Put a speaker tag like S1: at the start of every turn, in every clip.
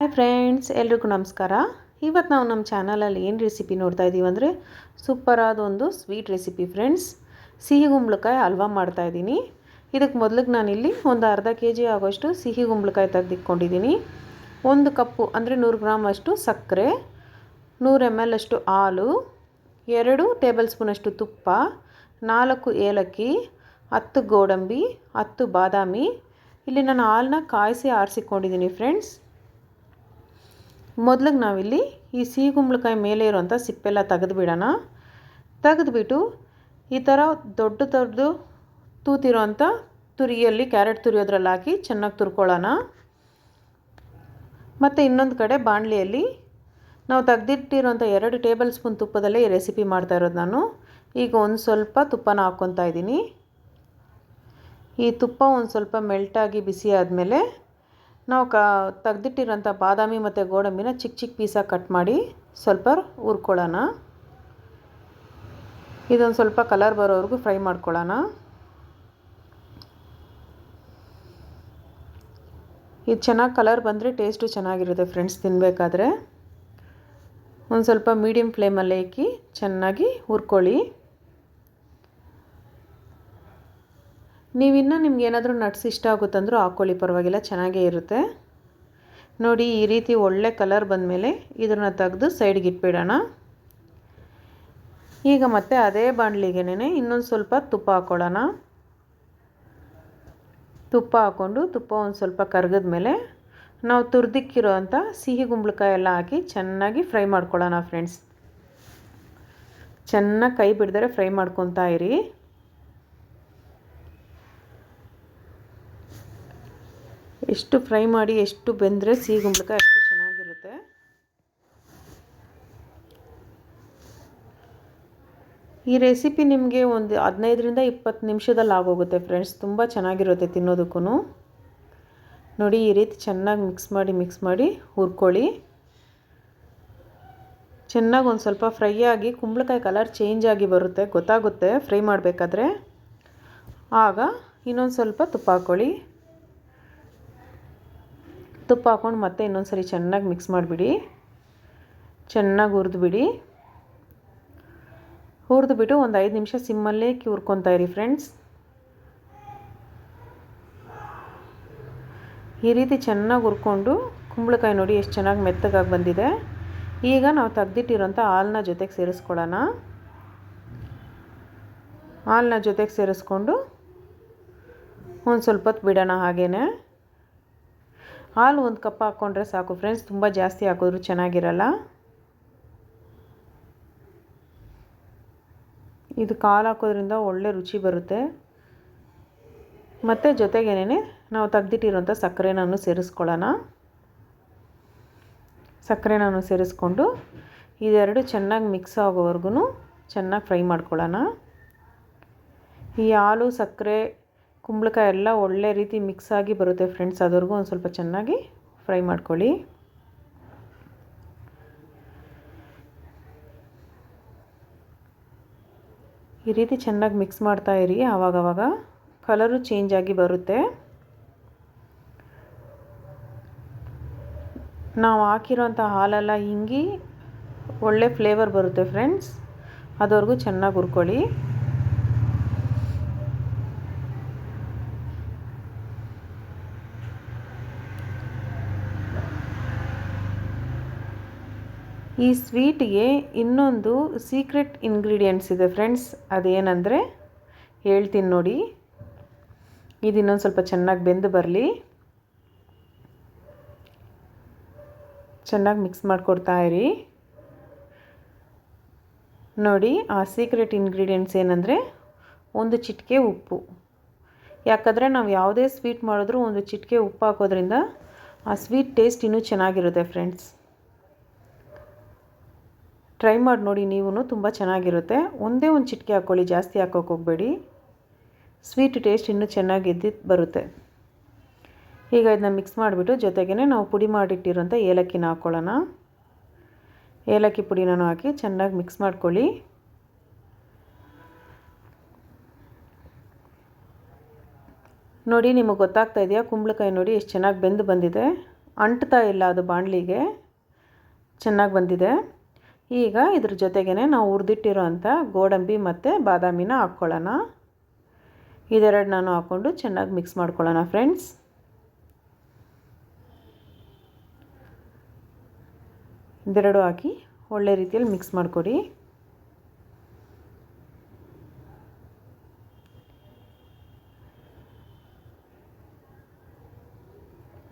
S1: Hi friends, ಎಲ್ರಿಗೂ ನಮಸ್ಕಾರ. ಇವತ್ತು ನಾವು ನಮ್ಮ ಚಾನಲಲ್ಲಿ ಏನು ರೆಸಿಪಿ ನೋಡ್ತಾ ಇದ್ದೀವಿ ಅಂದರೆ ಸೂಪರಾದ ಒಂದು ಸ್ವೀಟ್ ರೆಸಿಪಿ ಫ್ರೆಂಡ್ಸ್. ಸಿಹಿ ಕುಂಬಳಕಾಯಿ ಹಲ್ವಾ ಮಾಡ್ತಾಯಿದ್ದೀನಿ. ಇದಕ್ಕೆ ಮೊದಲಿಗೆ ನಾನಿಲ್ಲಿ ಒಂದು ಅರ್ಧ kg ಆಗೋಷ್ಟು ಸಿಹಿ ಕುಂಬಳಕಾಯಿ ತೆಗೆದಿಟ್ಕೊಂಡಿದ್ದೀನಿ. 1 ಕಪ್ಪು ಅಂದರೆ 100 ಗ್ರಾಮ್ ಅಷ್ಟು ಸಕ್ಕರೆ, 100 ml ಅಷ್ಟು ಹಾಲು, 2 ಟೇಬಲ್ ಸ್ಪೂನ್ ಅಷ್ಟು ತುಪ್ಪ, 4 ಏಲಕ್ಕಿ, 10 ಗೋಡಂಬಿ, 10 ಬಾದಾಮಿ. ಇಲ್ಲಿ ನಾನು ಹಾಲನ್ನ ಕಾಯಿಸಿ ಆರಿಸಿಕೊಂಡಿದ್ದೀನಿ ಫ್ರೆಂಡ್ಸ್. ಮೊದಲಿಗೆ ನಾವಿಲ್ಲಿ ಈ ಸಿಹಿ ಕುಂಬಳಕಾಯಿ ಮೇಲೆ ಇರುವಂಥ ಸಿಪ್ಪೆಲ್ಲ ತೆಗೆದುಬಿಡೋಣ. ತೆಗೆದುಬಿಟ್ಟು ಈ ಥರ ದೊಡ್ಡ ತೂತಿರೋಂಥ ತುರಿಯಲ್ಲಿ ಕ್ಯಾರೆಟ್ ತುರಿಯೋದ್ರಲ್ಲಿ ಹಾಕಿ ಚೆನ್ನಾಗಿ ತುರ್ಕೊಳ್ಳೋಣ. ಮತ್ತು ಇನ್ನೊಂದು ಕಡೆ ಬಾಣಲಿಯಲ್ಲಿ ನಾವು ತೆಗೆದಿಟ್ಟಿರೋಂಥ 2 ಟೇಬಲ್ ಸ್ಪೂನ್ ತುಪ್ಪದಲ್ಲೇ ಈ ರೆಸಿಪಿ ಮಾಡ್ತಾ ಇರೋದು ನಾನು. ಈಗ ಒಂದು ಸ್ವಲ್ಪ ತುಪ್ಪನ ಹಾಕ್ಕೊತಾ ಇದ್ದೀನಿ. ಈ ತುಪ್ಪ ಒಂದು ಸ್ವಲ್ಪ ಮೆಲ್ಟಾಗಿ ಬಿಸಿ ಆದಮೇಲೆ ನಾವು ತೆಗೆದಿಟ್ಟಿರೋಂಥ ಬಾದಾಮಿ ಮತ್ತು ಗೋಡಂಬಿನ ಚಿಕ್ಕ ಪೀಸಾಗಿ ಕಟ್ ಮಾಡಿ ಸ್ವಲ್ಪ ಹುರ್ಕೊಳ್ಳೋಣ. ಇದೊಂದು ಸ್ವಲ್ಪ ಕಲರ್ ಬರೋವರೆಗೂ ಫ್ರೈ ಮಾಡ್ಕೊಳ್ಳೋಣ. ಇದು ಚೆನ್ನಾಗಿ ಕಲರ್ ಬಂದರೆ ಟೇಸ್ಟು ಚೆನ್ನಾಗಿರುತ್ತೆ ಫ್ರೆಂಡ್ಸ್ ತಿನ್ನಬೇಕಾದ್ರೆ. ಒಂದು ಸ್ವಲ್ಪ ಮೀಡಿಯಮ್ ಫ್ಲೇಮಲ್ಲೇ ಇಕ್ಕಿ ಚೆನ್ನಾಗಿ ಹುರ್ಕೊಳ್ಳಿ. ನೀವಿನ್ನು ನಿಮ್ಗೆ ಏನಾದರೂ ನಟ್ಸ್ ಇಷ್ಟ ಆಗುತ್ತಂದ್ರೂ ಹಾಕ್ಕೊಳ್ಳಿ, ಪರವಾಗಿಲ್ಲ, ಚೆನ್ನಾಗೇ ಇರುತ್ತೆ. ನೋಡಿ, ಈ ರೀತಿ ಒಳ್ಳೆ ಕಲರ್ ಬಂದಮೇಲೆ ಇದನ್ನು ತೆಗೆದು ಸೈಡ್ಗೆ ಇಟ್ಬಿಡೋಣ. ಈಗ ಮತ್ತೆ ಅದೇ ಬಾಣಲಿಗೆನೇ ಇನ್ನೊಂದು ಸ್ವಲ್ಪ ತುಪ್ಪ ಹಾಕ್ಕೊಳ್ಳೋಣ. ತುಪ್ಪ ಹಾಕ್ಕೊಂಡು ತುಪ್ಪ ಒಂದು ಸ್ವಲ್ಪ ಕರಗಿದ ಮೇಲೆ ನಾವು ತುರಿದಿಕ್ಕಿರೋ ಅಂಥ ಸಿಹಿ ಕುಂಬಳಕಾಯಿ ಎಲ್ಲ ಹಾಕಿ ಚೆನ್ನಾಗಿ ಫ್ರೈ ಮಾಡ್ಕೊಳ್ಳೋಣ ಫ್ರೆಂಡ್ಸ್. ಚೆನ್ನಾಗಿ ಕೈ ಬಿಡದರೆ ಫ್ರೈ ಮಾಡ್ಕೊತಾ ಇರಿ. ಎಷ್ಟು ಫ್ರೈ ಮಾಡಿ ಎಷ್ಟು ಬೆಂದರೆ ಸಿಹಿ ಕುಂಬಳಕಾಯಿ ಅಷ್ಟು ಚೆನ್ನಾಗಿರುತ್ತೆ. ಈ ರೆಸಿಪಿ ನಿಮಗೆ ಒಂದು 15ರಿಂದ 20 ನಿಮಿಷದಲ್ಲಿ ಆಗೋಗುತ್ತೆ ಫ್ರೆಂಡ್ಸ್. ತುಂಬ ಚೆನ್ನಾಗಿರುತ್ತೆ ತಿನ್ನೋದಕ್ಕೂ. ನೋಡಿ, ಈ ರೀತಿ ಚೆನ್ನಾಗಿ ಮಿಕ್ಸ್ ಮಾಡಿ ಹುರ್ಕೊಳ್ಳಿ. ಚೆನ್ನಾಗಿ ಒಂದು ಸ್ವಲ್ಪ ಫ್ರೈ ಆಗಿ ಕುಂಬಳಕಾಯಿ ಕಲರ್ ಚೇಂಜ್ ಆಗಿ ಬರುತ್ತೆ, ಗೊತ್ತಾಗುತ್ತೆ ಫ್ರೈ ಮಾಡಬೇಕಾದ್ರೆ. ಆಗ ಇನ್ನೊಂದು ಸ್ವಲ್ಪ ತುಪ್ಪ ಹಾಕ್ಕೊಳ್ಳಿ. ತುಪ್ಪ ಹಾಕ್ಕೊಂಡು ಮತ್ತೆ ಇನ್ನೊಂದು ಸರಿ ಚೆನ್ನಾಗಿ ಮಿಕ್ಸ್ ಮಾಡಿಬಿಡಿ. ಚೆನ್ನಾಗಿ ಹುರಿದ್ಬಿಟ್ಟು ಒಂದು 5 ನಿಮಿಷ ಸಿಮ್ಮಲ್ಲೇ ಹುರ್ಕೊತಾ ಇರಿ ಫ್ರೆಂಡ್ಸ್. ಈ ರೀತಿ ಚೆನ್ನಾಗಿ ಹುರ್ಕೊಂಡು ಕುಂಬಳಕಾಯಿ ನೋಡಿ ಎಷ್ಟು ಚೆನ್ನಾಗಿ ಮೆತ್ತಗಾಗಿ ಬಂದಿದೆ. ಈಗ ನಾವು ತೆಗೆದಿಟ್ಟಿರೋಂಥ ಹಾಲನ್ನ ಜೊತೆಗೆ ಸೇರಿಸ್ಕೊಳ್ಳೋಣ. ಹಾಲನ್ನ ಜೊತೆಗೆ ಸೇರಿಸ್ಕೊಂಡು ಒಂದು ಸ್ವಲ್ಪ ಹೊತ್ತು ಬಿಡೋಣ. ಹಾಗೇ ಹಾಲು 1 ಕಪ್ ಹಾಕ್ಕೊಂಡ್ರೆ ಸಾಕು ಫ್ರೆಂಡ್ಸ್, ತುಂಬ ಜಾಸ್ತಿ ಹಾಕಿದ್ರೂ ಚೆನ್ನಾಗಿರಲ್ಲ. ಇದು ಹಾಲು ಹಾಕೋದ್ರಿಂದ ಒಳ್ಳೆ ರುಚಿ ಬರುತ್ತೆ. ಮತ್ತು ಜೊತೆಗೇನೆ ನಾವು ತೆಗೆದಿಟ್ಟಿರೋಂಥ ಸಕ್ಕರೆನೂ ಸೇರಿಸ್ಕೊಳ್ಳೋಣ. ಸಕ್ಕರೆನೂ ಸೇರಿಸ್ಕೊಂಡು ಇದೆರಡು ಚೆನ್ನಾಗಿ ಮಿಕ್ಸ್ ಆಗೋವರೆಗೂ ಚೆನ್ನಾಗಿ ಫ್ರೈ ಮಾಡ್ಕೊಳ್ಳೋಣ. ಈ ಹಾಲು ಸಕ್ಕರೆ ಕುಂಬಳಕಾಯಿ ಎಲ್ಲ ಒಳ್ಳೆ ರೀತಿ ಮಿಕ್ಸ್ ಆಗಿ ಬರುತ್ತೆ ಫ್ರೆಂಡ್ಸ್. ಅದ್ರಿಗೂ ಒಂದು ಸ್ವಲ್ಪ ಚೆನ್ನಾಗಿ ಫ್ರೈ ಮಾಡ್ಕೊಳ್ಳಿ. ಈ ರೀತಿ ಚೆನ್ನಾಗಿ ಮಿಕ್ಸ್ ಮಾಡ್ತಾ ಇರಿ. ಆವಾಗವಾಗ ಕಲರು ಚೇಂಜ್ ಆಗಿ ಬರುತ್ತೆ. ನಾವು ಹಾಕಿರೋಂಥ ಹಾಲೆಲ್ಲ ಹಿಂಗಿ ಒಳ್ಳೆ ಫ್ಲೇವರ್ ಬರುತ್ತೆ ಫ್ರೆಂಡ್ಸ್. ಅದವರೆಗೂ ಚೆನ್ನಾಗಿ ಹುರ್ಕೊಳ್ಳಿ. ಈ ಸ್ವೀಟಿಗೆ ಇನ್ನೊಂದು ಸೀಕ್ರೆಟ್ ಇಂಗ್ರೀಡಿಯೆಂಟ್ಸ್ ಇದೆ ಫ್ರೆಂಡ್ಸ್. ಅದೇನೆಂದರೆ ಹೇಳ್ತೀನಿ ನೋಡಿ. ಇದು ಇನ್ನೊಂದು ಸ್ವಲ್ಪ ಚೆನ್ನಾಗಿ ಬೆಂದು ಬರಲಿ. ಚೆನ್ನಾಗಿ ಮಿಕ್ಸ್ ಮಾಡಿಕೊಡ್ತಾ ಇರಿ. ನೋಡಿ, ಆ ಸೀಕ್ರೆಟ್ ಇಂಗ್ರೀಡಿಯೆಂಟ್ಸ್ ಏನಂದರೆ 1 ಚಿಟಿಕೆ ಉಪ್ಪು. ಯಾಕಂದರೆ ನಾವು ಯಾವುದೇ ಸ್ವೀಟ್ ಮಾಡಿದ್ರೂ 1 ಚಿಟಿಕೆ ಉಪ್ಪು ಹಾಕೋದ್ರಿಂದ ಆ ಸ್ವೀಟ್ ಟೇಸ್ಟ್ ಇನ್ನೂ ಚೆನ್ನಾಗಿರುತ್ತೆ ಫ್ರೆಂಡ್ಸ್. ಟ್ರೈ ಮಾಡಿ ನೋಡಿ ನೀವು, ತುಂಬ ಚೆನ್ನಾಗಿರುತ್ತೆ. ಒಂದೇ 1 ಚಿಟಿಕೆ ಹಾಕ್ಕೊಳ್ಳಿ, ಜಾಸ್ತಿ ಹಾಕೋಕೆ ಹೋಗಬೇಡಿ. ಸ್ವೀಟ್ ಟೇಸ್ಟ್ ಇನ್ನೂ ಚೆನ್ನಾಗಿ ಬರುತ್ತೆ. ಈಗ ಇದನ್ನ ಮಿಕ್ಸ್ ಮಾಡಿಬಿಟ್ಟು ಜೊತೆಗೇ ನಾವು ಪುಡಿ ಮಾಡಿಟ್ಟಿರೋಂಥ ಏಲಕ್ಕಿನ ಹಾಕ್ಕೊಳ್ಳೋಣ. ಏಲಕ್ಕಿ ಪುಡಿನೂ ಹಾಕಿ ಚೆನ್ನಾಗಿ ಮಿಕ್ಸ್ ಮಾಡ್ಕೊಳ್ಳಿ. ನೋಡಿ, ನಿಮಗೆ ಗೊತ್ತಾಗ್ತಾ ಇದೆಯಾ ಕುಂಬಳಕಾಯಿ ನೋಡಿ ಎಷ್ಟು ಚೆನ್ನಾಗಿ ಬೆಂದು ಬಂದಿದೆ. ಅಂಟ್ತಾ ಇಲ್ಲ, ಅದು ಬಾಣಲಿಗೆ ಚೆನ್ನಾಗಿ ಬಂದಿದೆ. ಈಗ ಇದ್ರ ಜೊತೆಗೇ ನಾವು ಹುರಿದಿಟ್ಟಿರೋ ಅಂಥ ಗೋಡಂಬಿ ಮತ್ತು ಬಾದಾಮಿನ ಹಾಕ್ಕೊಳ್ಳೋಣ. ಇದೆರಡು ನಾನು ಹಾಕ್ಕೊಂಡು ಚೆನ್ನಾಗಿ ಮಿಕ್ಸ್ ಮಾಡ್ಕೊಳ್ಳೋಣ ಫ್ರೆಂಡ್ಸ್. ಇದೆರಡು ಹಾಕಿ ಒಳ್ಳೆ ರೀತಿಯಲ್ಲಿ ಮಿಕ್ಸ್ ಮಾಡಿಕೊಡಿ.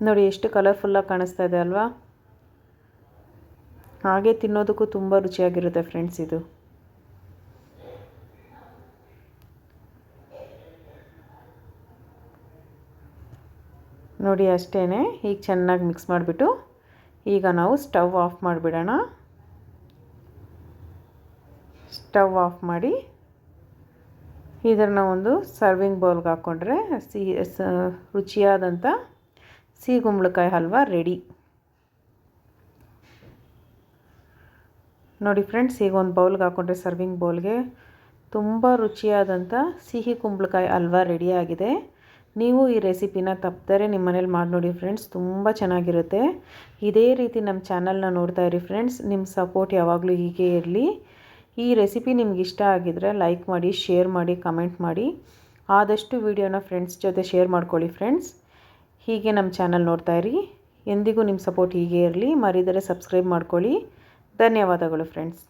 S1: ನೋಡಿ ಎಷ್ಟು ಕಲರ್ಫುಲ್ಲಾಗಿ ಕಾಣಿಸ್ತಾ ಇದೆ ಅಲ್ವಾ? ಹಾಗೆ ತಿನ್ನೋದಕ್ಕೂ ತುಂಬ ರುಚಿಯಾಗಿರುತ್ತೆ ಫ್ರೆಂಡ್ಸ್ ಇದು. ನೋಡಿ ಅಷ್ಟೇ, ಈಗ ಚೆನ್ನಾಗಿ ಮಿಕ್ಸ್ ಮಾಡಿಬಿಟ್ಟು ಈಗ ನಾವು ಸ್ಟವ್ ಆಫ್ ಮಾಡಿಬಿಡೋಣ. ಸ್ಟವ್ ಆಫ್ ಮಾಡಿ ಇದನ್ನು ಒಂದು ಸರ್ವಿಂಗ್ ಬೌಲ್ಗೆ ಹಾಕ್ಕೊಂಡ್ರೆ ರುಚಿಯಾದಂಥ ಸಿಹಿ ಕುಂಬಳಕಾಯಿ ಹಲ್ವಾ ರೆಡಿ. ನೋಡಿ ಫ್ರೆಂಡ್ಸ್, ಈಗ ಒಂದು ಬೌಲ್ಗೆ ಹಾಕ್ಕೊಂಡ್ರೆ ಸರ್ವಿಂಗ್ ಬೌಲ್ಗೆ ತುಂಬ ರುಚಿಯಾದಂಥ ಸಿಹಿ ಕುಂಬಳಕಾಯಿ ಹಲ್ವಾ ರೆಡಿಯಾಗಿದೆ. ನೀವು ಈ ರೆಸಿಪಿನ ತಪ್ಪದರೆ ನಿಮ್ಮ ಮನೇಲಿ ಮಾಡಿ ನೋಡಿ ಫ್ರೆಂಡ್ಸ್, ತುಂಬ ಚೆನ್ನಾಗಿರುತ್ತೆ. ಇದೇ ರೀತಿ ನಮ್ಮ ಚಾನಲ್ನ ನೋಡ್ತಾ ಇರಿ ಫ್ರೆಂಡ್ಸ್. ನಿಮ್ಮ ಸಪೋರ್ಟ್ ಯಾವಾಗಲೂ ಹೀಗೆ ಇರಲಿ. ಈ ರೆಸಿಪಿ ನಿಮ್ಗೆ ಇಷ್ಟ ಆಗಿದ್ರೆ ಲೈಕ್ ಮಾಡಿ, ಶೇರ್ ಮಾಡಿ, ಕಮೆಂಟ್ ಮಾಡಿ. ಆದಷ್ಟು ವಿಡಿಯೋನ ಫ್ರೆಂಡ್ಸ್ ಜೊತೆ ಶೇರ್ ಮಾಡ್ಕೊಳ್ಳಿ ಫ್ರೆಂಡ್ಸ್. ಹೀಗೆ ನಮ್ಮ ಚಾನಲ್ ನೋಡ್ತಾ ಇರಿ. ಎಂದಿಗೂ ನಿಮ್ಮ ಸಪೋರ್ಟ್ ಹೀಗೆ ಇರಲಿ. ಮರಿದರೆ ಸಬ್ಸ್ಕ್ರೈಬ್ ಮಾಡ್ಕೊಳ್ಳಿ. ಧನ್ಯವಾದಗಳು ಫ್ರೆಂಡ್ಸ್.